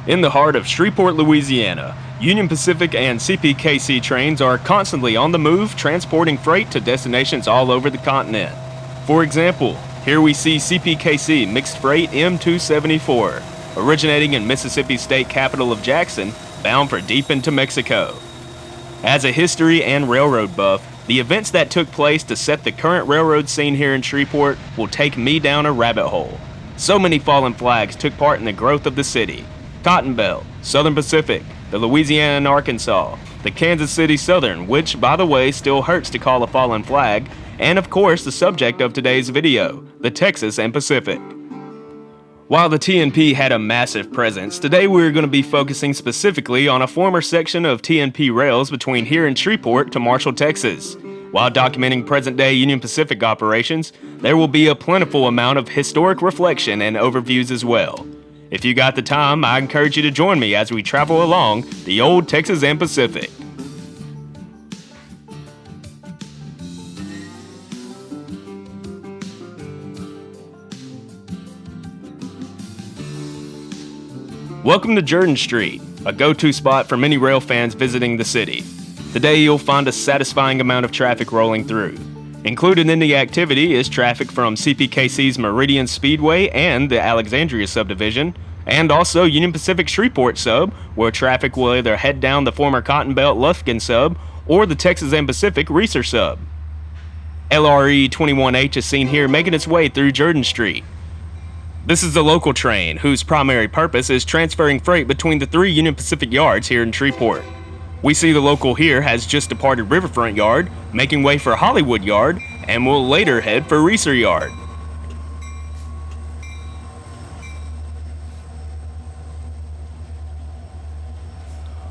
In the heart of Shreveport, Louisiana, Union Pacific and CPKC trains are constantly on the move, transporting freight to destinations all over the continent. For example, here we see CPKC Mixed Freight M274, originating in Mississippi's state capital of Jackson, bound for deep into Mexico. As a history and railroad buff, the events that took place to set the current railroad scene here in Shreveport will take me down a rabbit hole. So many fallen flags took part in the growth of the city. Cotton Belt, Southern Pacific, the Louisiana and Arkansas, the Kansas City Southern, which, by the way, still hurts to call a fallen flag, and of course the subject of today's video, the Texas and Pacific. While the TNP had a massive presence, today we're going to be focusing specifically on a former section of TNP rails between here in Shreveport to Marshall, Texas. While documenting present-day Union Pacific operations, there will be a plentiful amount of historic reflection and overviews as well. If you got the time, I encourage you to join me as we travel along the old Texas and Pacific. Welcome to Jordan Street, a go-to spot for many rail fans visiting the city. Today you'll find a satisfying amount of traffic rolling through. Included in the activity is traffic from CPKC's Meridian Speedway and the Alexandria subdivision, and also Union Pacific Shreveport sub, where traffic will either head down the former Cotton Belt Lufkin sub or the Texas and Pacific Reeser sub. LRE 21H is seen here making its way through Jordan Street. This is a local train whose primary purpose is transferring freight between the three Union Pacific yards here in Shreveport. We see the local here has just departed Riverfront Yard, making way for Hollywood Yard, and will later head for Reeser Yard.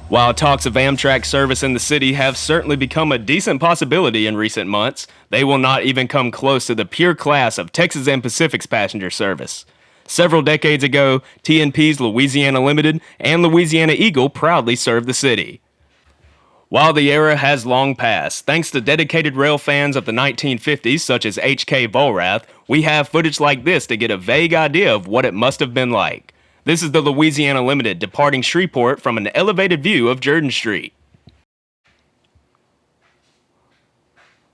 While talks of Amtrak service in the city have certainly become a decent possibility in recent months, they will not even come close to the pure class of Texas and Pacific's passenger service. Several decades ago, TNP's Louisiana Limited and Louisiana Eagle proudly served the city. While the era has long passed, thanks to dedicated rail fans of the 1950s such as H.K. Vollrath, we have footage like this to get a vague idea of what it must have been like. This is the Louisiana Limited departing Shreveport from an elevated view of Jordan Street.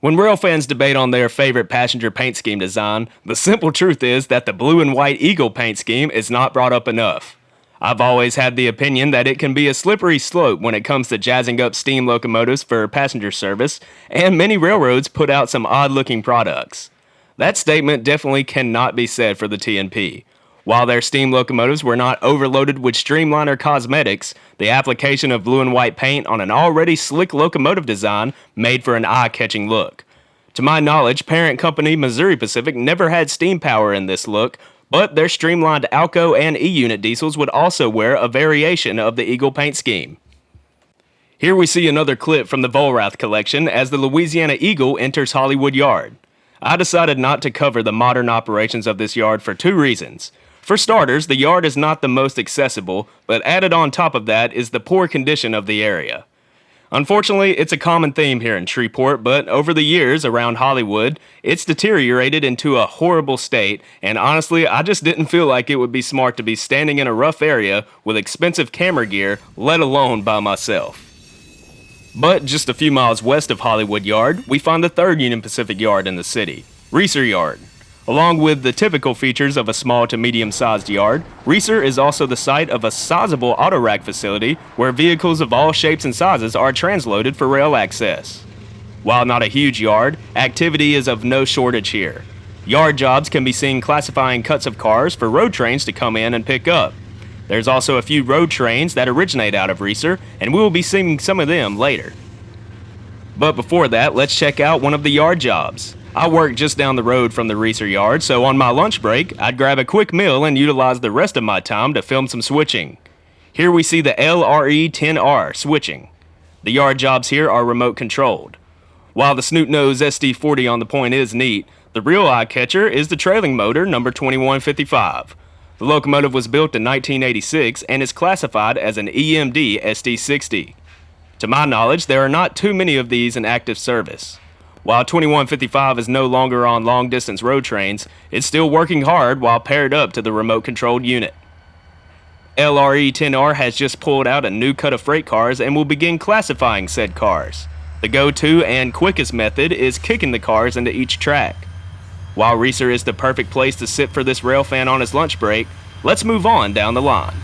When rail fans debate on their favorite passenger paint scheme design, the simple truth is that the blue and white Eagle paint scheme is not brought up enough. I've always had the opinion that it can be a slippery slope when it comes to jazzing up steam locomotives for passenger service, and many railroads put out some odd-looking products. That statement definitely cannot be said for the TNP. While their steam locomotives were not overloaded with streamliner cosmetics, the application of blue and white paint on an already slick locomotive design made for an eye-catching look. To my knowledge, parent company Missouri Pacific never had steam power in this look, but their streamlined Alco and E-Unit diesels would also wear a variation of the Eagle paint scheme. Here we see another clip from the Vollrath collection as the Louisiana Eagle enters Hollywood Yard. I decided not to cover the modern operations of this yard for two reasons. For starters, the yard is not the most accessible, but added on top of that is the poor condition of the area. Unfortunately, it's a common theme here in Shreveport, but over the years around Hollywood, it's deteriorated into a horrible state, and honestly, I just didn't feel like it would be smart to be standing in a rough area with expensive camera gear, let alone by myself. But just a few miles west of Hollywood Yard, we find the third Union Pacific yard in the city, Reeser Yard. Along with the typical features of a small to medium-sized yard, Reeser is also the site of a sizable auto rack facility where vehicles of all shapes and sizes are transloaded for rail access. While not a huge yard, activity is of no shortage here. Yard jobs can be seen classifying cuts of cars for road trains to come in and pick up. There's also a few road trains that originate out of Reeser, and we will be seeing some of them later. But before that, let's check out one of the yard jobs. I work just down the road from the Reeser Yard, so on my lunch break, I'd grab a quick meal and utilize the rest of my time to film some switching. Here we see the LRE-10R switching. The yard jobs here are remote controlled. While the snoot-nose SD40 on the point is neat, the real eye-catcher is the trailing motor number 2155. The locomotive was built in 1986 and is classified as an EMD SD60. To my knowledge, there are not too many of these in active service. While 2155 is no longer on long-distance road trains, it's still working hard while paired up to the remote-controlled unit. LRE-10R has just pulled out a new cut of freight cars and will begin classifying said cars. The go-to and quickest method is kicking the cars into each track. While Reeser is the perfect place to sit for this rail fan on his lunch break, let's move on down the line.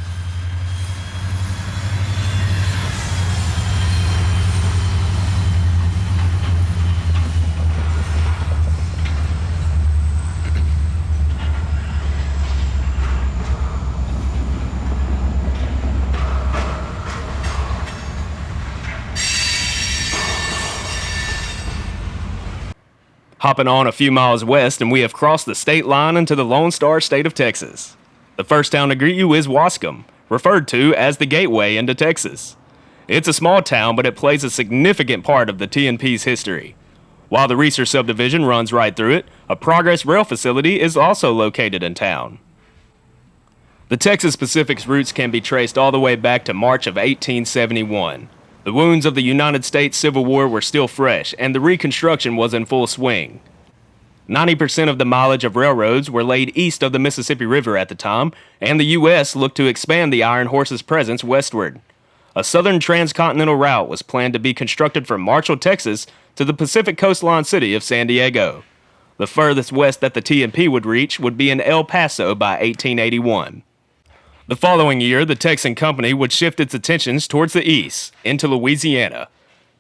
Hopping on a few miles west, and we have crossed the state line into the Lone Star State of Texas. The first town to greet you is Waskom, referred to as the gateway into Texas. It's a small town, but it plays a significant part of the TNP's history. While the Reeser subdivision runs right through it, a Progress Rail facility is also located in town. The Texas Pacific's roots can be traced all the way back to March of 1871. The wounds of the United States Civil War were still fresh, and the Reconstruction was in full swing. 90% of the mileage of railroads were laid east of the Mississippi River at the time, and the U.S. looked to expand the Iron Horse's presence westward. A southern transcontinental route was planned to be constructed from Marshall, Texas, to the Pacific coastline city of San Diego. The furthest west that the TNP would reach would be in El Paso by 1881. The following year, the Texan Company would shift its attentions towards the east, into Louisiana,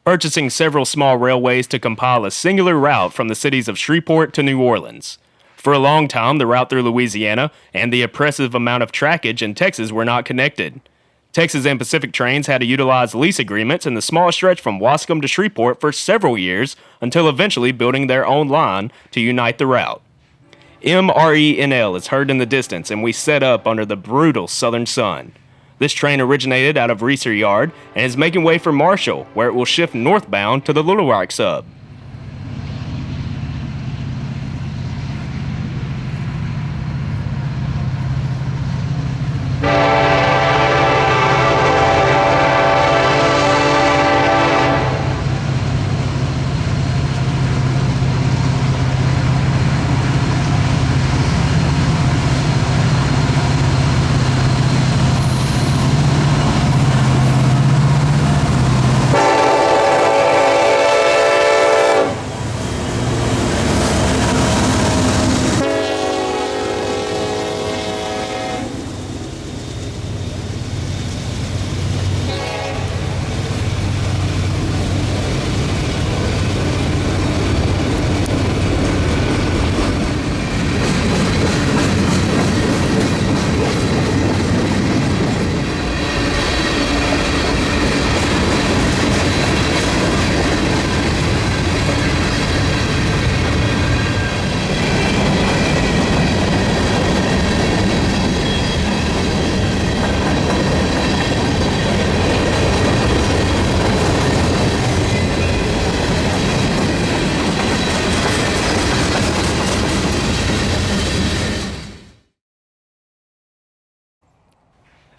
purchasing several small railways to compile a singular route from the cities of Shreveport to New Orleans. For a long time, the route through Louisiana and the oppressive amount of trackage in Texas were not connected. Texas and Pacific trains had to utilize lease agreements in the small stretch from Waskom to Shreveport for several years until eventually building their own line to unite the route. MRENL is heard in the distance, and we set up under the brutal southern sun. This train originated out of Reeser Yard and is making way for Marshall, where it will shift northbound to the Little Rock sub.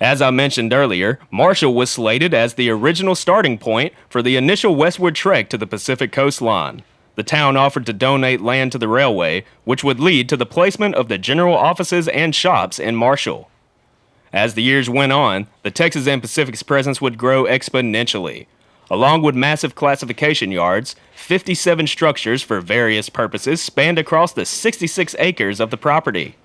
As I mentioned earlier, Marshall was slated as the original starting point for the initial westward trek to the Pacific coastline. The town offered to donate land to the railway, which would lead to the placement of the general offices and shops in Marshall. As the years went on, the Texas and Pacific's presence would grow exponentially. Along with massive classification yards, 57 structures for various purposes spanned across the 66 acres of the property.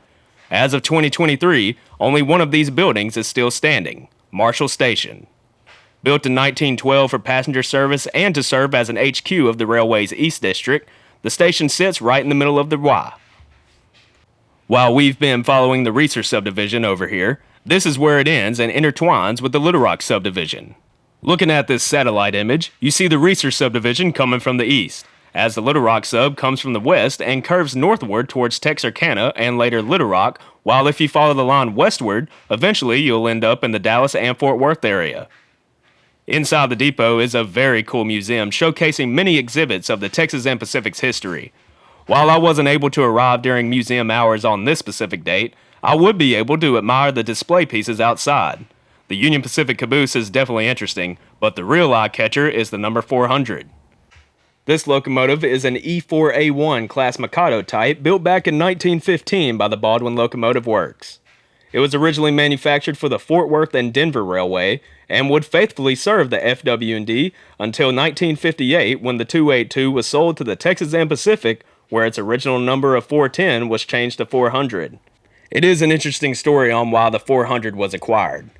As of 2023, only one of these buildings is still standing, Marshall Station. Built in 1912 for passenger service and to serve as an HQ of the railway's East District, the station sits right in the middle of the Y. While we've been following the Reeser subdivision over here, this is where it ends and intertwines with the Little Rock subdivision. Looking at this satellite image, you see the Reeser subdivision coming from the east, as the Little Rock sub comes from the west and curves northward towards Texarkana and later Little Rock, while if you follow the line westward, eventually you'll end up in the Dallas and Fort Worth area. Inside the depot is a very cool museum showcasing many exhibits of the Texas and Pacific's history. While I wasn't able to arrive during museum hours on this specific date, I would be able to admire the display pieces outside. The Union Pacific caboose is definitely interesting, but the real eye-catcher is the number 400. This locomotive is an E4A1 class Mikado type built back in 1915 by the Baldwin Locomotive Works. It was originally manufactured for the Fort Worth and Denver Railway and would faithfully serve the FW&D until 1958 when the 282 was sold to the Texas and Pacific, where its original number of 410 was changed to 400. It is an interesting story on why the 400 was acquired.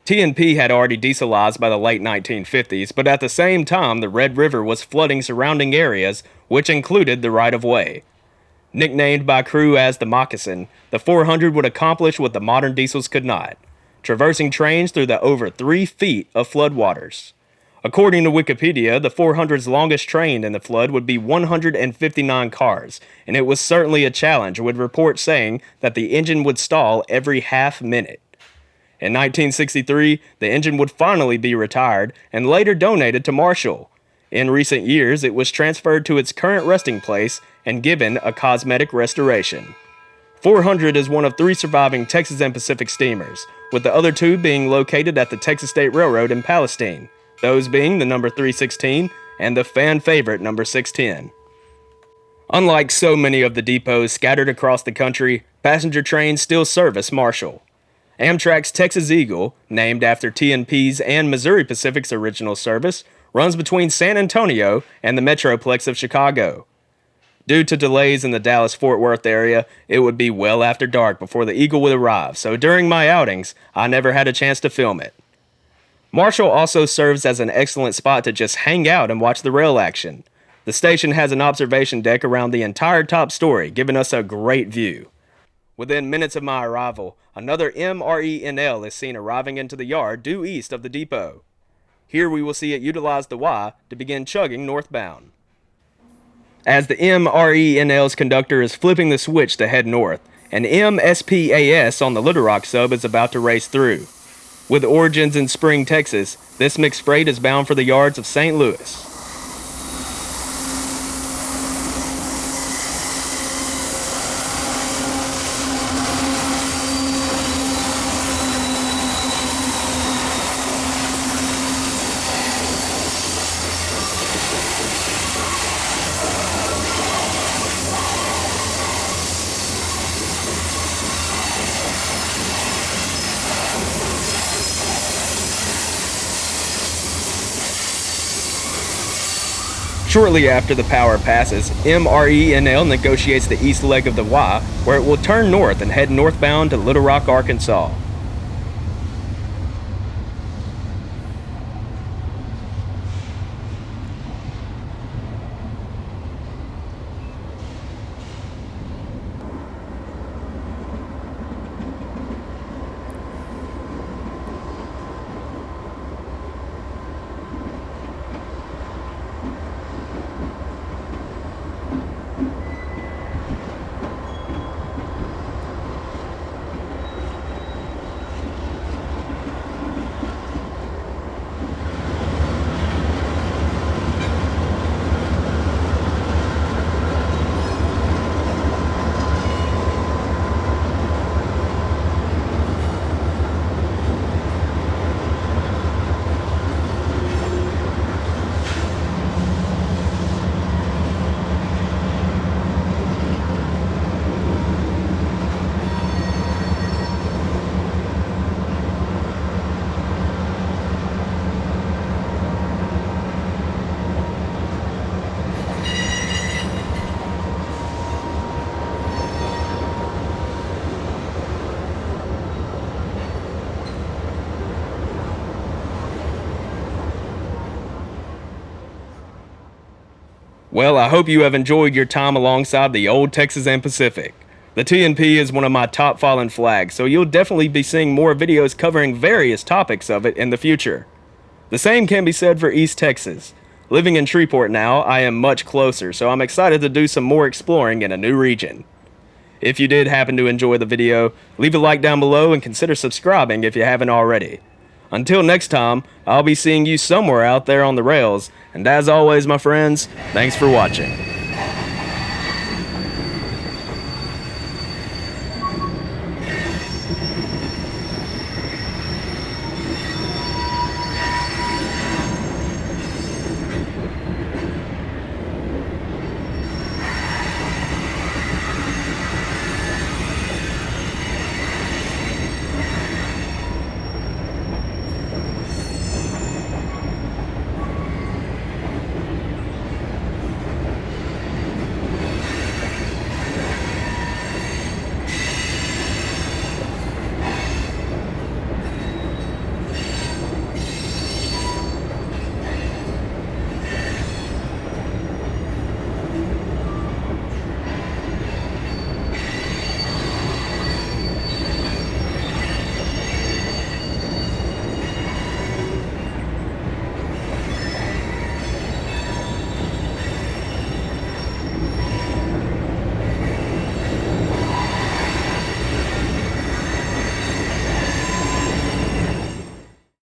T&P had already dieselized by the late 1950s, but at the same time the Red River was flooding surrounding areas, which included the right-of-way. Nicknamed by crew as the Moccasin, the 400 would accomplish what the modern diesels could not, traversing trains through the over 3 feet of floodwaters. According to Wikipedia, the 400's longest train in the flood would be 159 cars, and it was certainly a challenge, with reports saying that the engine would stall every half minute. In 1963, the engine would finally be retired and later donated to Marshall. In recent years, it was transferred to its current resting place and given a cosmetic restoration. 400 is one of 3 surviving Texas and Pacific steamers, with the other 2 being located at the Texas State Railroad in Palestine, those being the number 316 and the fan favorite number 610. Unlike so many of the depots scattered across the country, passenger trains still service Marshall. Amtrak's Texas Eagle, named after T&P's and Missouri Pacific's original service, runs between San Antonio and the Metroplex of Chicago. Due to delays in the Dallas-Fort Worth area, it would be well after dark before the Eagle would arrive, so during my outings, I never had a chance to film it. Marshall also serves as an excellent spot to just hang out and watch the rail action. The station has an observation deck around the entire top story, giving us a great view. Within minutes of my arrival, another MRENL is seen arriving into the yard due east of the depot. Here we will see it utilize the Y to begin chugging northbound. As the MRENL's conductor is flipping the switch to head north, an MSPAS on the Little Rock sub is about to race through. With origins in Spring, Texas, this mixed freight is bound for the yards of St. Louis. Shortly after the power passes, MRENL negotiates the east leg of the Y, where it will turn north and head northbound to Little Rock, Arkansas. Well, I hope you have enjoyed your time alongside the old Texas and Pacific. The T&P is one of my top fallen flags, so you'll definitely be seeing more videos covering various topics of it in the future. The same can be said for East Texas. Living in Shreveport now, I am much closer, so I'm excited to do some more exploring in a new region. If you did happen to enjoy the video, leave a like down below and consider subscribing if you haven't already. Until next time, I'll be seeing you somewhere out there on the rails, and as always, my friends, thanks for watching.